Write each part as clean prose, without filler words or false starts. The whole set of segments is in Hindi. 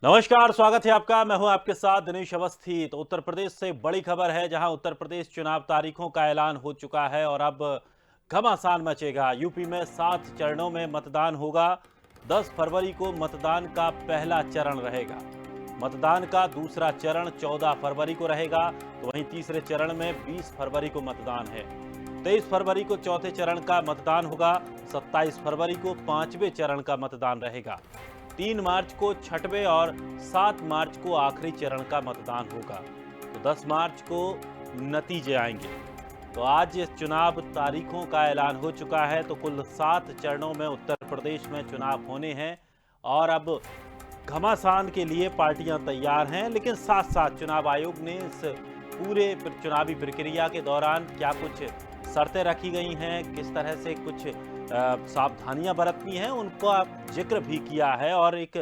नमस्कार, स्वागत है आपका। मैं हूं आपके साथ दिनेश अवस्थी। तो उत्तर प्रदेश से बड़ी खबर है, जहां उत्तर प्रदेश चुनाव तारीखों का ऐलान हो चुका है और अब घमासान मचेगा। यूपी में 7 चरणों में मतदान होगा। 10 फरवरी को मतदान का पहला चरण रहेगा। मतदान का दूसरा चरण 14 फरवरी को रहेगा। तो वहीं तीसरे चरण में 20 फरवरी को मतदान है। 23 फरवरी को चौथे चरण का मतदान होगा। 27 फरवरी को पांचवें चरण का मतदान रहेगा। 3 मार्च को छठवें और 7 मार्च को आखिरी चरण का मतदान होगा। तो 10 मार्च को नतीजे आएंगे। तो आज इस चुनाव तारीखों का ऐलान हो चुका है। तो कुल 7 चरणों में उत्तर प्रदेश में चुनाव होने हैं और अब घमासान के लिए पार्टियां तैयार हैं। लेकिन साथ साथ चुनाव आयोग ने इस पूरे चुनावी प्रक्रिया के दौरान क्या कुछ शर्तें रखी गई हैं, किस तरह से कुछ सावधानियां बरतनी हैं, उनका जिक्र भी किया है और एक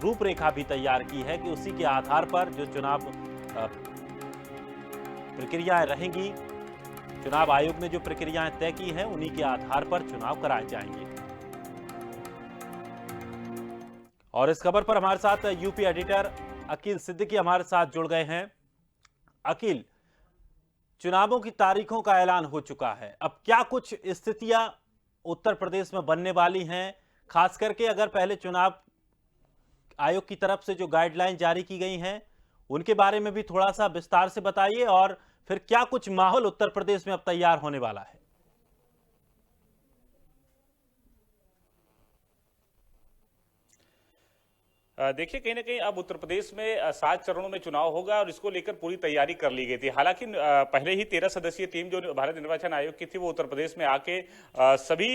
रूपरेखा भी तैयार की है कि उसी के आधार पर जो चुनाव प्रक्रियाएं रहेंगी, चुनाव आयोग ने जो प्रक्रियाएं तय की हैं, उन्हीं के आधार पर चुनाव कराए जाएंगे। और इस खबर पर हमारे साथ यूपी एडिटर अकील सिद्दीकी हमारे साथ जुड़ गए हैं। अकील, चुनावों की तारीखों का ऐलान हो चुका है, अब क्या कुछ स्थितियां उत्तर प्रदेश में बनने वाली हैं, खास करके अगर पहले चुनाव आयोग की तरफ से जो गाइडलाइन जारी की गई हैं उनके बारे में भी थोड़ा सा विस्तार से बताइए और फिर क्या कुछ माहौल उत्तर प्रदेश में अब तैयार होने वाला है। देखिए, कहीं ना कहीं अब उत्तर प्रदेश में 7 चरणों में चुनाव होगा और इसको लेकर पूरी तैयारी कर ली गई थी। हालांकि पहले ही 13 सदस्यीय टीम जो भारत निर्वाचन आयोग की थी वो उत्तर प्रदेश में आके सभी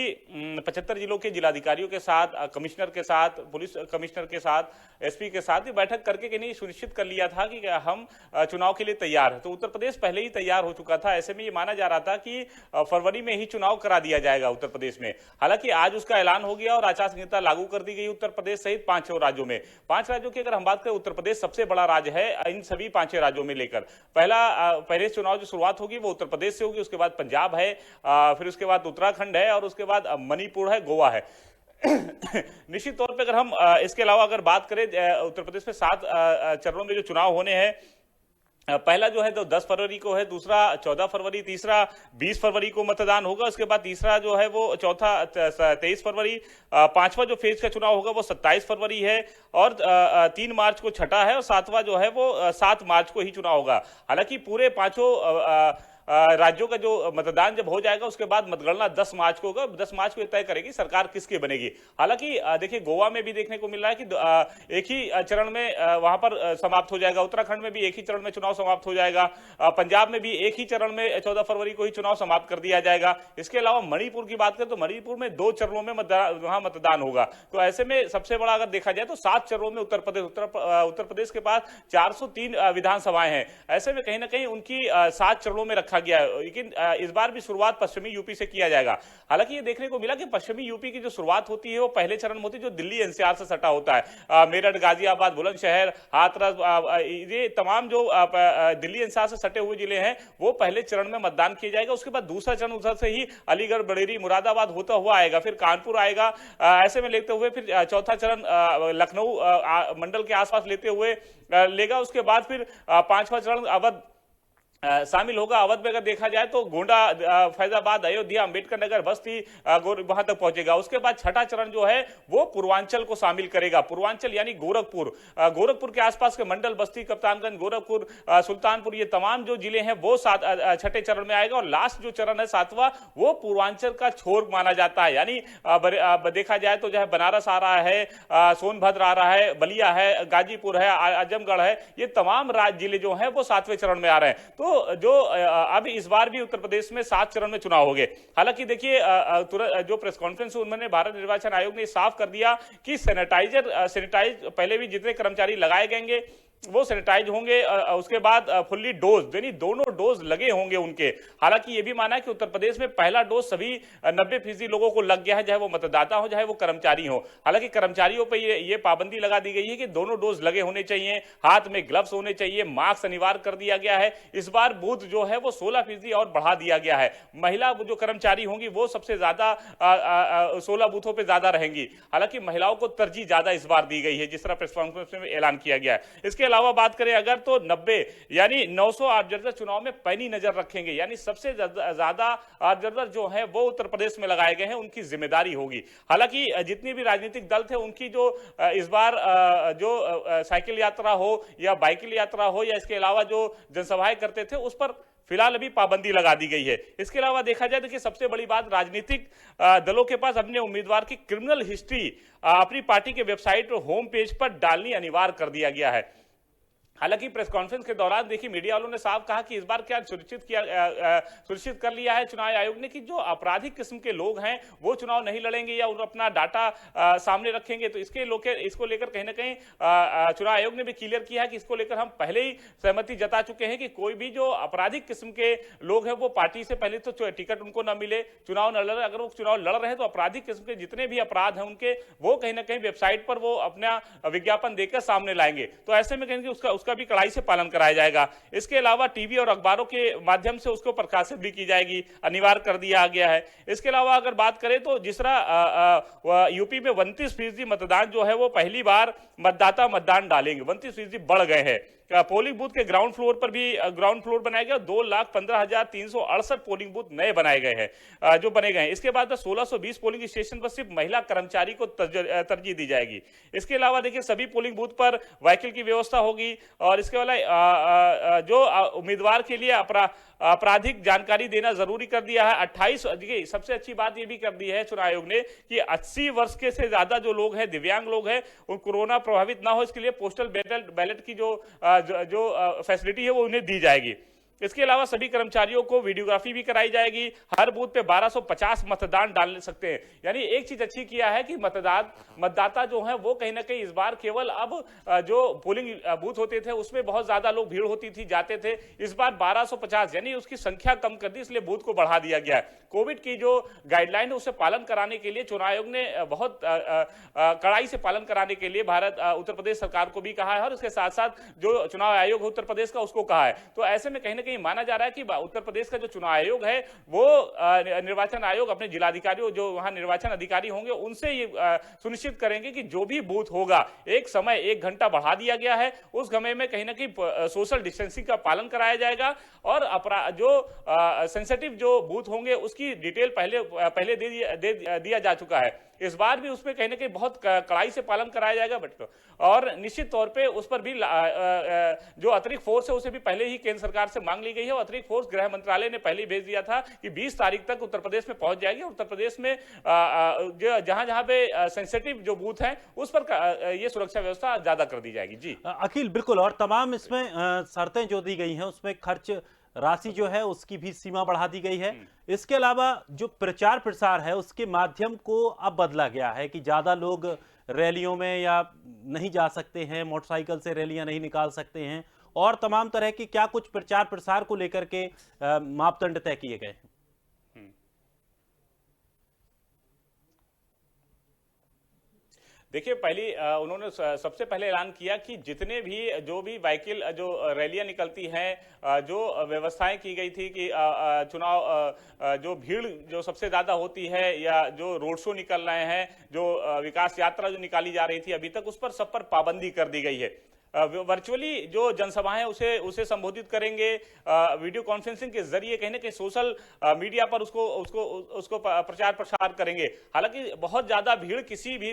75 जिलों के जिलाधिकारियों के साथ, कमिश्नर के साथ, पुलिस कमिश्नर के साथ, एसपी के साथ भी बैठक करके कहीं सुनिश्चित कर लिया था कि हम चुनाव के लिए तैयार है। तो उत्तर प्रदेश पहले ही तैयार हो चुका था। ऐसे में ये माना जा रहा था कि फरवरी में ही चुनाव करा दिया जाएगा उत्तर प्रदेश में। हालांकि आज उसका ऐलान हो गया और आचार संहिता लागू कर दी गई उत्तर प्रदेश सहित 5 और राज्यों में। 5 राज्यों की अगर हम बात करें, उत्तर प्रदेश सबसे बड़ा राज्य है इन सभी 5 राज्यों में लेकर। पहले चुनाव जो शुरुआत होगी वो उत्तर प्रदेश से होगी, उसके बाद पंजाब है, फिर उसके बाद उत्तराखंड है और उसके बाद मणिपुर है, गोवा है। निश्चित तौर पे अगर हम इसके अलावा अगर बात करें, उत्तर प्रदेश में 7 चरणों में जो चुनाव होने हैं, पहला जो है तो 10 फरवरी को है, दूसरा 14 फरवरी, तीसरा 20 फरवरी को मतदान होगा। उसके बाद तीसरा जो है वो चौथा 23 फरवरी, पांचवा जो फेज का चुनाव होगा वो 27 फरवरी है और 3 मार्च को छठा है और सातवां जो है वो 7 मार्च को ही चुनाव होगा। हालांकि पूरे पांचों राज्यों का जो मतदान जब हो जाएगा उसके बाद मतगणना 10 मार्च को होगा। 10 मार्च को तय करेगी सरकार किसकी बनेगी। हालांकि देखिए, गोवा में भी देखने को मिल रहा है कि एक ही चरण में वहां पर समाप्त हो जाएगा। उत्तराखंड में भी एक ही चरण में चुनाव समाप्त हो जाएगा। पंजाब में भी एक ही चरण में 14 फरवरी को ही चुनाव समाप्त कर दिया जाएगा। इसके अलावा मणिपुर की बात करें तो मणिपुर में 2 चरणों में वहां मतदान होगा। तो ऐसे में सबसे बड़ा अगर देखा जाए तो 7 चरणों में उत्तर प्रदेश के पास 403 विधानसभाएं हैं। ऐसे में कहीं ना कहीं उनकी 7 चरणों में रखा गया है। लेकिन इस बार भी शुरुआत पश्चिमी यूपी से किया जाएगा। हालांकि ये देखने को मिला कि पश्चिमी यूपी की जो शुरुआत होती है वो पहले चरण में होती है जो दिल्ली एनसीआर से सटा होता है। मेरठ, गाजियाबाद, बुलंदशहर, हाथरस, ये तमाम जो दिल्ली एनसीआर से सटे हुए जिले हैं वो पहले चरण में मतदान किया जाएगा। उसके बाद दूसरा चरण उधर से ही अलीगढ़, बरेली, मुरादाबाद होता हुआ आएगा, फिर कानपुर आएगा। ऐसे में लेते हुए फिर चौथा चरण लखनऊ मंडल के आसपास लेते हुए लेगा। उसके बाद फिर 5वां चरण अवध शामिल होगा। अवध में अगर देखा जाए तो गोंडा, फैजाबाद, अयोध्या, अंबेडकर नगर, बस्ती वहां तक पहुंचेगा। उसके बाद छठा चरण जो है वो पूर्वांचल को शामिल करेगा। पूर्वांचल यानी गोरखपुर के आसपास के मंडल, बस्ती, कप्तानगंज, गोरखपुर, सुल्तानपुर, ये तमाम जो जिले हैं वो छठे चरण में आएगा। और लास्ट जो चरण है 7वां, वो पूर्वांचल का छोर माना जाता है। यानी देखा जाए तो जो है बनारस आ रहा है, सोनभद्र आ रहा है, बलिया है, गाजीपुर है, आजमगढ़ है, ये तमाम जिले जो हैं वो 7वें चरण में आ रहे हैं। तो जो अब इस बार भी उत्तर प्रदेश में 7 चरण में चुनाव होंगे। हालांकि देखिए, जो प्रेस कॉन्फ्रेंस उन्होंने भारत निर्वाचन आयोग ने साफ कर दिया कि सैनिटाइज पहले भी जितने कर्मचारी लगाए गएंगे वो सैनिटाइज होंगे, उसके बाद फुल्ली डोज यानी दोनों डोज लगे होंगे उनके। हालांकि ये भी माना है कि उत्तर प्रदेश में पहला डोज सभी 90% लोगों को लग गया है, चाहे वो मतदाता हो चाहे वो कर्मचारी हो। हालांकि कर्मचारियों पर ये पाबंदी लगा दी गई है कि दोनों डोज लगे होने चाहिए, हाथ में ग्लव्स होने चाहिए, मास्क अनिवार्य कर दिया गया है। इस बार बूथ जो है वो 16% और बढ़ा दिया गया है। महिला जो कर्मचारी होंगी वो सबसे ज्यादा 16 बूथों पर ज्यादा रहेंगी। हालांकि महिलाओं को तरजीह ज्यादा इस बार दी गई है, जिस तरह प्रेस कॉन्फ्रेंस में ऐलान किया गया है। इसके अलावा बात करें अगर तो 90 यानी 900 ऑब्जर्वर चुनाव में पैनी नजर रखेंगे, यानी सबसे ज्यादा ऑब्जर्वर जो है वो उत्तर प्रदेश में लगाए गए हैं, उनकी जिम्मेदारी होगी। हालांकि जितने भी राजनीतिक दल थे उनकी जो इस बार जो साइकिल यात्रा हो या बाइकिल यात्रा हो या इसके अलावा जो जनसभाएं करते थे उस पर फिलहाल अभी पाबंदी लगा दी गई है। इसके अलावा देखा जाए तो कि सबसे बड़ी बात, राजनीतिक दलों के पास अपने उम्मीदवार की क्रिमिनल हिस्ट्री अपनी पार्टी के वेबसाइट और होम पेज पर डालनी अनिवार्य कर दिया गया है। हालांकि प्रेस कॉन्फ्रेंस के दौरान देखिए मीडिया वालों ने साफ कहा कि इस बार क्या सुनिश्चित कर लिया है चुनाव आयोग ने कि जो आपराधिक किस्म के लोग हैं वो चुनाव नहीं लड़ेंगे या अपना डाटा सामने रखेंगे। तो इसको लेकर कहीं ना कहीं चुनाव आयोग ने भी क्लियर किया है कि इसको लेकर हम पहले ही सहमति जता चुके हैं कि कोई भी जो आपराधिक किस्म के लोग हैं वो पार्टी से पहले तो टिकट उनको न मिले, चुनाव न लड़े। अगर वो चुनाव लड़ रहे हैं तो आपराधिक किस्म के जितने भी अपराध हैं उनके वो कहीं ना कहीं वेबसाइट पर वो अपना विज्ञापन देकर सामने लाएंगे। तो ऐसे में कहेंगे उसका भी कड़ाई से पालन कराया जाएगा। इसके अलावा टीवी और अखबारों के माध्यम से उसको प्रकाशित भी की जाएगी, अनिवार्य कर दिया गया है। इसके अलावा अगर बात करें तो जिस तरह यूपी में 32% मतदान जो है वो पहली बार मतदाता मतदान डालेंगे, 32% बढ़ गए हैं। पोलिंग बूथ के ग्राउंड फ्लोर पर भी ग्राउंड फ्लोर बनाया गया, 2,15,368 पोलिंग बूथ नए बनाए गए हैं जो बने गए हैं। इसके बाद 1620 पोलिंग स्टेशन पर सिर्फ महिला कर्मचारी को तरजीह दी जाएगी। इसके अलावा देखिए सभी पोलिंग बूथ पर व्हीकल की व्यवस्था होगी और इसके अलावा जो उम्मीदवार के लिए आपराधिक जानकारी देना जरूरी कर दिया है। 28 देखिए सबसे अच्छी बात यह भी कर दी है चुनाव आयोग ने कि 80 वर्ष के से ज्यादा जो लोग हैं, दिव्यांग लोग हैं, उन कोरोना प्रभावित ना हो इसके लिए पोस्टल बैलेट की जो फैसिलिटी है वो उन्हें दी जाएगी। इसके अलावा सभी कर्मचारियों को वीडियोग्राफी भी कराई जाएगी। हर बूथ पे 1250 मतदान डाल सकते हैं। यानी एक चीज अच्छी किया है कि मतदाता जो है वो कहीं ना कहीं इस बार केवल अब जो पोलिंग बूथ होते थे उसमें बहुत ज्यादा लोग भीड़ होती थी, जाते थे, इस बार 1250 यानी उसकी संख्या कम कर दी, इसलिए बूथ को बढ़ा दिया गया है। कोविड की जो गाइडलाइन है उसे पालन कराने के लिए चुनाव आयोग ने बहुत कड़ाई से पालन कराने के लिए उत्तर प्रदेश सरकार को भी कहा है और इसके साथ साथ जो चुनाव आयोग है उत्तर प्रदेश का उसको कहा है। तो ऐसे में कहीं ना कहीं माना जा रहा है कि उत्तर प्रदेश का जो चुनाव आयोग है वो निर्वाचन आयोग अपने जिलाधिकारियों जो वहां निर्वाचन अधिकारी होंगे उनसे ये सुनिश्चित करेंगे कि जो भी बूथ होगा एक समय 1 घंटा बढ़ा दिया गया है, उस समय में कहीं ना कहीं सोशल डिस्टेंसिंग का पालन कराया जाएगा और जो सेंसिटिव जो बूथ होंगे उसकी डिटेल पहले दे दिया जा चुका है। इस बार भी उसमें कहीं ना कहीं बहुत कड़ाई से पालन कराया जाएगा बट और निश्चित तौर पे उस पर भी जो अतिरिक्त फोर्स है उसे भी पहले ही केंद्र सरकार से मांग ली गई है और अतिरिक्त फोर्स गृह मंत्रालय ने पहले ही भेज दिया था कि 20 तारीख तक उत्तर प्रदेश में पहुंच जाएगी। उत्तर प्रदेश में जहां जहां पे सेंसिटिव जो बूथ हैं उस पर ये सुरक्षा व्यवस्था ज्यादा कर दी जाएगी। जी अखिल, बिल्कुल। और तमाम इसमें शर्तें जो दी गई हैं उसमें खर्च राशि जो है उसकी भी सीमा बढ़ा दी गई है। इसके अलावा जो प्रचार प्रसार है उसके माध्यम को अब बदला गया है कि ज्यादा लोग रैलियों में या नहीं जा सकते हैं, मोटरसाइकिल से रैलियां नहीं निकाल सकते हैं और तमाम तरह के क्या कुछ प्रचार प्रसार को लेकर के मापदंड तय किए गए हैं। देखिए पहली उन्होंने सबसे पहले ऐलान किया कि जितने भी जो भी व्हीकल जो रैलियां निकलती हैं, जो व्यवस्थाएं की गई थी कि चुनाव जो भीड़ जो सबसे ज्यादा होती है या जो रोड शो निकल रहे हैं, जो विकास यात्रा जो निकाली जा रही थी अभी तक, उस पर सब पर पाबंदी कर दी गई है। वर्चुअली जो जनसभाएं उसे संबोधित करेंगे, वीडियो कॉन्फ्रेंसिंग के जरिए कहीं ना कहीं सोशल मीडिया पर उसको प्रचार प्रसार करेंगे। हालांकि बहुत ज्यादा भीड़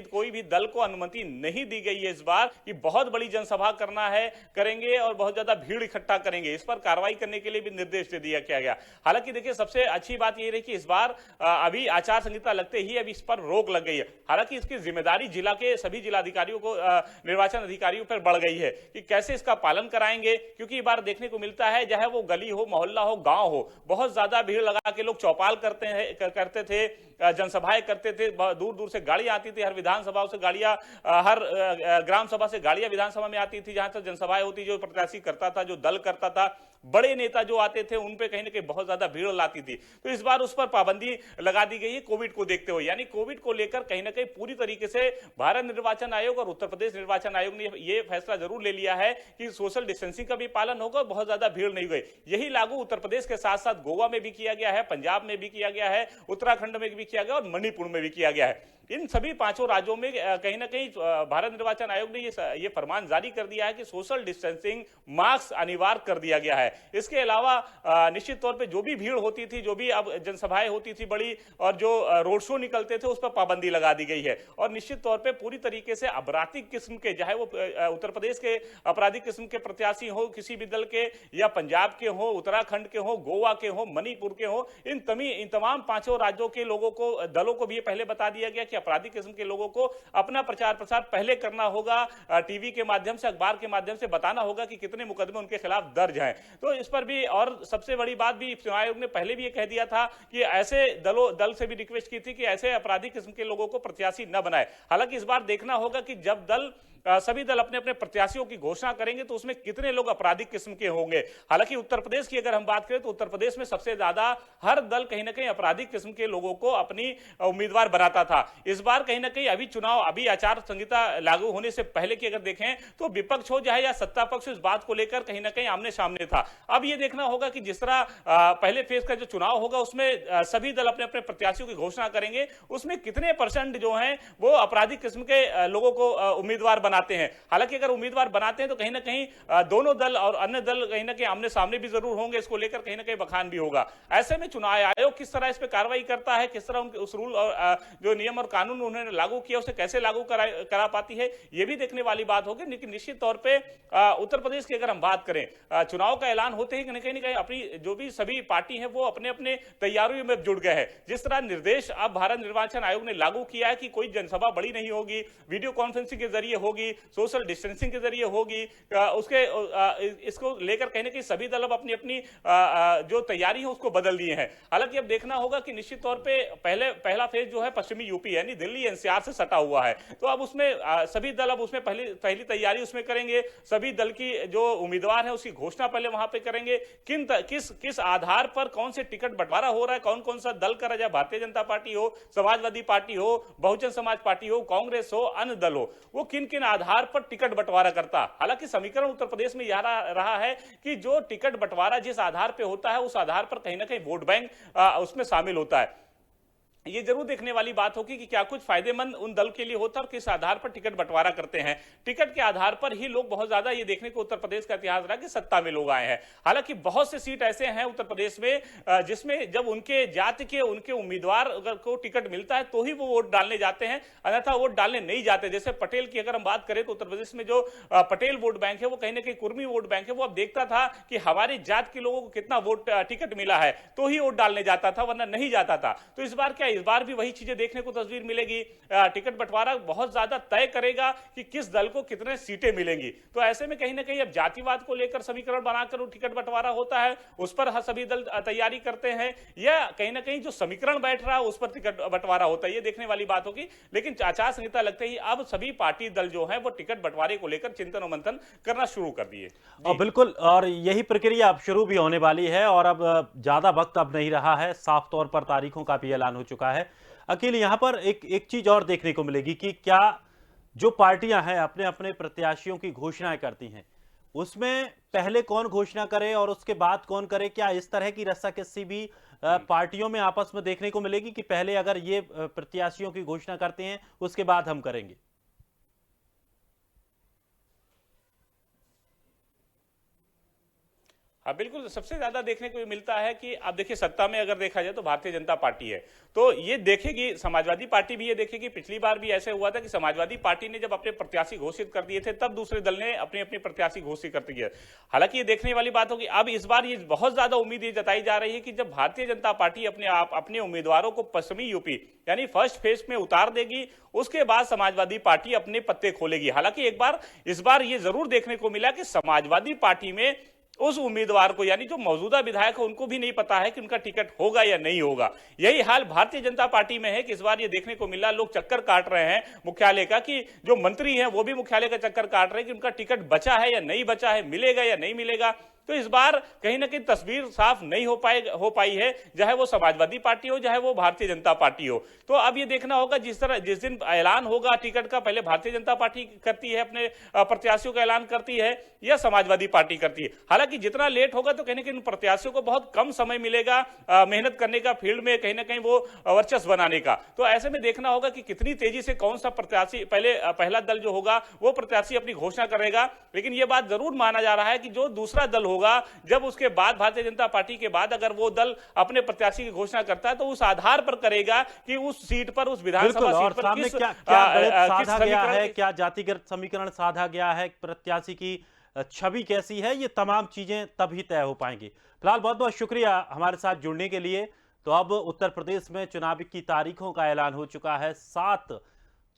कोई भी दल को अनुमति नहीं दी गई है इस बार कि बहुत बड़ी जनसभा करेंगे और बहुत ज्यादा भीड़ इकट्ठा करेंगे। इस पर कार्रवाई करने के लिए भी निर्देश दे दिया गया। हालांकि देखिए सबसे अच्छी बात यह रही कि इस बार अभी आचार संहिता लगते ही अभी इस पर रोक लग गई है। हालांकि इसकी जिम्मेदारी जिला के सभी जिलाधिकारियों को निर्वाचन अधिकारियों पर बढ़ गई है कि कैसे इसका पालन कराएंगे, क्योंकि ये बार देखने को मिलता है चाहे वो गली हो, मोहल्ला हो, गांव हो, बहुत ज्यादा भीड़ लगा के लोग चौपाल करते थे, जनसभाएं करते थे, दूर दूर से गाड़ियां आती थी, हर विधानसभाओं से गाड़ियां, हर ग्राम सभा से गाड़ियां विधानसभा में आती थी, जहां तक जनसभाएं होती, जो प्रत्याशी करता था, जो दल करता था, बड़े नेता जो आते थे, उन पे कहीं ना कहीं बहुत ज्यादा भीड़ लाती थी। तो इस बार उस पर पाबंदी लगा दी गई है कोविड को देखते हुए। यानी कोविड को लेकर कहीं ना कहीं पूरी तरीके से भारत निर्वाचन आयोग और उत्तर प्रदेश निर्वाचन आयोग ने यह फैसला जरूर ले लिया है कि सोशल डिस्टेंसिंग का भी पालन होगा, बहुत ज्यादा भीड़ नहीं गई। यही लागू उत्तर प्रदेश के साथ साथ गोवा में भी किया गया है, पंजाब में भी किया गया है, उत्तराखंड में भी किया गया और मणिपुर में भी किया गया है। इन सभी पांचों राज्यों में कहीं ना कहीं भारत निर्वाचन आयोग ने ये फरमान जारी कर दिया है कि सोशल डिस्टेंसिंग, मास्क अनिवार्य कर दिया गया है। इसके अलावा निश्चित तौर पे जो भी भीड़ होती थी, जो भी अब जनसभाएं होती थी बड़ी, और जो रोड शो निकलते थे, उस पर पाबंदी लगा दी गई है। और निश्चित तौर पे पूरी तरीके से आपराधिक किस्म के, चाहे वो उत्तर प्रदेश के आपराधिक किस्म के प्रत्याशी हो किसी भी दल के, या पंजाब के हो, उत्तराखंड के हो, गोवा के हो, मणिपुर के हो, इन तमाम पांचों राज्यों के लोगों को, दलों को भी ये पहले बता दिया गया कि आपराधिक किस्म के लोगों को अपना प्रचार प्रसार पहले करना होगा, टीवी के माध्यम से, अखबार के माध्यम से बताना होगा कि कितने मुकदमे उनके खिलाफ दर्ज हैं। तो इस पर भी, और सबसे बड़ी बात भी, चुनाव आयोग ने पहले भी ये कह दिया था कि ऐसे दल से भी रिक्वेस्ट की थी कि ऐसे आपराधिक किस्म के लोगों को प्रत्याशी न बनाए। हालांकि इस बार देखना होगा कि जब सभी दल अपने अपने प्रत्याशियों की घोषणा करेंगे तो उसमें कितने लोग आपराधिक किस्म के होंगे। हालांकि उत्तर प्रदेश की अगर हम बात करें तो उत्तर प्रदेश में सबसे ज्यादा हर दल कहीं ना कहीं आपराधिक किस्म के लोगों को अपनी उम्मीदवार बनाता था। इस बार कहीं ना कहीं अभी आचार संहिता लागू होने से पहले की अगर देखें तो विपक्ष हो चाहे या सत्ता पक्ष, इस बात को लेकर कहीं ना कहीं आमने सामने था। अब यह देखना होगा कि जिस तरह पहले फेज का जो चुनाव होगा उसमें सभी दल अपने अपने प्रत्याशियों की घोषणा करेंगे, उसमें कितने % जो हैं वो आपराधिक किस्म के लोगों को उम्मीदवार बनाते हैं। हालांकि अगर उम्मीदवार बनाते हैं तो कहीं ना कहीं दोनों दल और अन्य दल कहीं ना कहीं आमने सामने भी जरूर होंगे, इसको लेकर कहीं ना कहीं बखान भी होगा। ऐसे में चुनाव आयोग किस तरह इस पर कार्रवाई करता है, किस तरह उनके उस रूल और जो नियम और कानून उन्होंने लागू किया उसे कैसे लागू करा पाती है, यह भी देखने वाली बात होगी। लेकिन निश्चित तौर पर उत्तर प्रदेश की अगर हम बात करें, चुनाव का ऐलान होते ही कहीं ना कहीं अपनी जो भी सभी पार्टी है वो अपने अपने तैयारियों में जुड़ गए हैं। जिस तरह निर्देश अब भारत निर्वाचन आयोग ने लागू किया है कि कोई जनसभा बड़ी नहीं होगी, वीडियो कॉन्फ्रेंसिंग के जरिए होगी, सोशल डिस्टेंसिंग के जरिए होगी, इसको लेकर कहने की सभी दल अपनी अपनी जो तैयारी है उसको बदल दिए हैं। हालांकि अब देखना होगा कि निश्चित तौर पे पहला फेज जो है पश्चिमी यूपी यानी दिल्ली एनसीआर से सटा हुआ है, तो अब उसमें सभी दल अब उसमें पहली तैयारी उसमें करेंगे। सभी दल की जो उम्मीदवार है उसकी घोषणा पहले वहां पे करेंगे, किस आधार पर कौन से टिकट बंटवारा हो रहा है, कौन कौन सा दल कर रहा है, भारतीय जनता पार्टी हो, समाजवादी पार्टी हो, बहुजन समाज पार्टी हो, कांग्रेस हो, अन्य दल हो, वो किन किन आधार पर टिकट बंटवारा करता। हालांकि समीकरण उत्तर प्रदेश में यह रहा है कि जो टिकट बंटवारा जिस आधार पर होता है उस आधार पर कहीं ना कहीं वोट बैंक उसमें शामिल होता है। ये जरूर देखने वाली बात होगी कि क्या कुछ फायदेमंद उन दल के लिए होता है और किस आधार पर टिकट बंटवारा करते हैं। टिकट के आधार पर ही लोग बहुत ज्यादा ये देखने को उत्तर प्रदेश का इतिहास रहा कि सत्ता में लोग आए हैं। हालांकि बहुत से सीट ऐसे हैं उत्तर प्रदेश में जिसमें जब उनके जाति के उनके उम्मीदवार अगर को टिकट मिलता है तो ही वो वोट डालने जाते हैं, अन्यथा वोट डालने नहीं जाते। जैसे पटेल की अगर हम बात करें तो उत्तर प्रदेश में जो पटेल वोट बैंक है वो कहीं ना कहीं कुर्मी वोट बैंक है, वो अब देखता था कि हमारी जात के लोगों को कितना वोट टिकट मिला है तो ही वोट डालने जाता था, वरना नहीं जाता था। तो इस बार भी वही चीजें देखने को तस्वीर मिलेगी। टिकट बंटवारा बहुत ज्यादा तय करेगा कि किस दल को कितने सीटें मिलेंगी। तो ऐसे में कहीं ना कहीं अब जातिवाद को लेकर समीकरण बनाकर टिकट बंटवारा होता है, उस पर सभी दल तैयारी करते हैं, या कहीं ना कहीं जो समीकरण बैठ रहा है उस पर टिकट बंटवारा होता है, ये देखने वाली बात होगी। लेकिन आचार संहिता लगते ही अब सभी पार्टी दल जो है वो टिकट बंटवारे को लेकर चिंतन और मंथन करना शुरू कर दिए। बिल्कुल, और यही प्रक्रिया अब शुरू भी होने वाली है और अब ज्यादा वक्त अब नहीं रहा है, साफ तौर पर तारीखों का भी ऐलान हो चुका है। अकेले यहां पर एक चीज और देखने को मिलेगी कि क्या जो पार्टियां हैं अपने अपने प्रत्याशियों की घोषणाएं करती हैं, उसमें पहले कौन घोषणा करे और उसके बाद कौन करे, क्या इस तरह की रस्साकसी भी पार्टियों में आपस में देखने को मिलेगी कि पहले अगर ये प्रत्याशियों की घोषणा करते हैं उसके बाद हम करेंगे? हाँ बिल्कुल, सबसे ज्यादा देखने को मिलता है कि आप देखिए सत्ता में अगर देखा जाए तो भारतीय जनता पार्टी है, तो ये देखेगी, समाजवादी पार्टी भी ये देखेगी। पिछली बार भी ऐसे हुआ था कि समाजवादी पार्टी ने जब अपने प्रत्याशी घोषित कर दिए थे तब दूसरे दल ने अपने अपने प्रत्याशी घोषित कर दिए। हालांकि ये देखने वाली बात होगी। अब इस बार ये बहुत ज्यादा उम्मीद ये जताई जा रही है कि जब भारतीय जनता पार्टी अपने उम्मीदवारों को पश्चिमी यूपी यानी फर्स्ट फेज में उतार देगी, उसके बाद समाजवादी पार्टी अपने पत्ते खोलेगी। हालांकि इस बार ये जरूर देखने को मिला कि समाजवादी पार्टी में उस उम्मीदवार को, यानी जो मौजूदा विधायक है, उनको भी नहीं पता है कि उनका टिकट होगा या नहीं होगा। यही हाल भारतीय जनता पार्टी में है कि इस बार ये देखने को मिला, लोग चक्कर काट रहे हैं मुख्यालय का, कि जो मंत्री हैं वो भी मुख्यालय का चक्कर काट रहे हैं कि उनका टिकट बचा है या नहीं बचा है, मिलेगा या नहीं मिलेगा। तो इस बार कहीं ना कहीं तस्वीर साफ नहीं हो पाई है, चाहे वो समाजवादी पार्टी हो, चाहे वो भारतीय जनता पार्टी हो। तो अब ये देखना होगा, जिस दिन ऐलान होगा टिकट का, पहले भारतीय जनता पार्टी करती है अपने प्रत्याशियों का ऐलान करती है या समाजवादी पार्टी करती है। हालांकि जितना लेट होगा तो कहीं ना कहीं प्रत्याशियों को बहुत कम समय मिलेगा मेहनत करने का, फील्ड में कहीं ना कहीं वो वर्चस्व बनाने का। तो ऐसे में देखना होगा कि कितनी तेजी से कौन सा प्रत्याशी, पहला दल जो होगा वो प्रत्याशी अपनी घोषणा करेगा। लेकिन यह बात जरूर माना जा रहा है कि जो दूसरा दल होगा, जब उसके बाद भारतीय जनता पार्टी के बाद अगर वो दल अपने प्रत्याशी की घोषणा करता है तो उस आधार पर करेगा कि उस सीट पर, उस विधानसभा सीट पर सामने किस क्या गणित किस साधा गया समीकरण है, क्या जातिगत समीकरण साधा गया है, प्रत्याशी की छवि कैसी है, ये तमाम चीजें तभी तय हो पाएंगी। फिलहाल बहुत बहुत शुक्रिया हमारे साथ जुड़ने के लिए। तो अब उत्तर प्रदेश में चुनाव की तारीखों का ऐलान हो चुका है। 7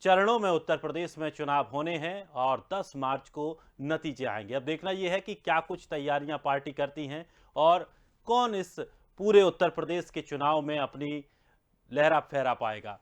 चरणों में उत्तर प्रदेश में चुनाव होने हैं और 10 मार्च को नतीजे आएंगे। अब देखना यह है कि क्या कुछ तैयारियां पार्टी करती हैं और कौन इस पूरे उत्तर प्रदेश के चुनाव में अपनी लहरा फहरा पाएगा।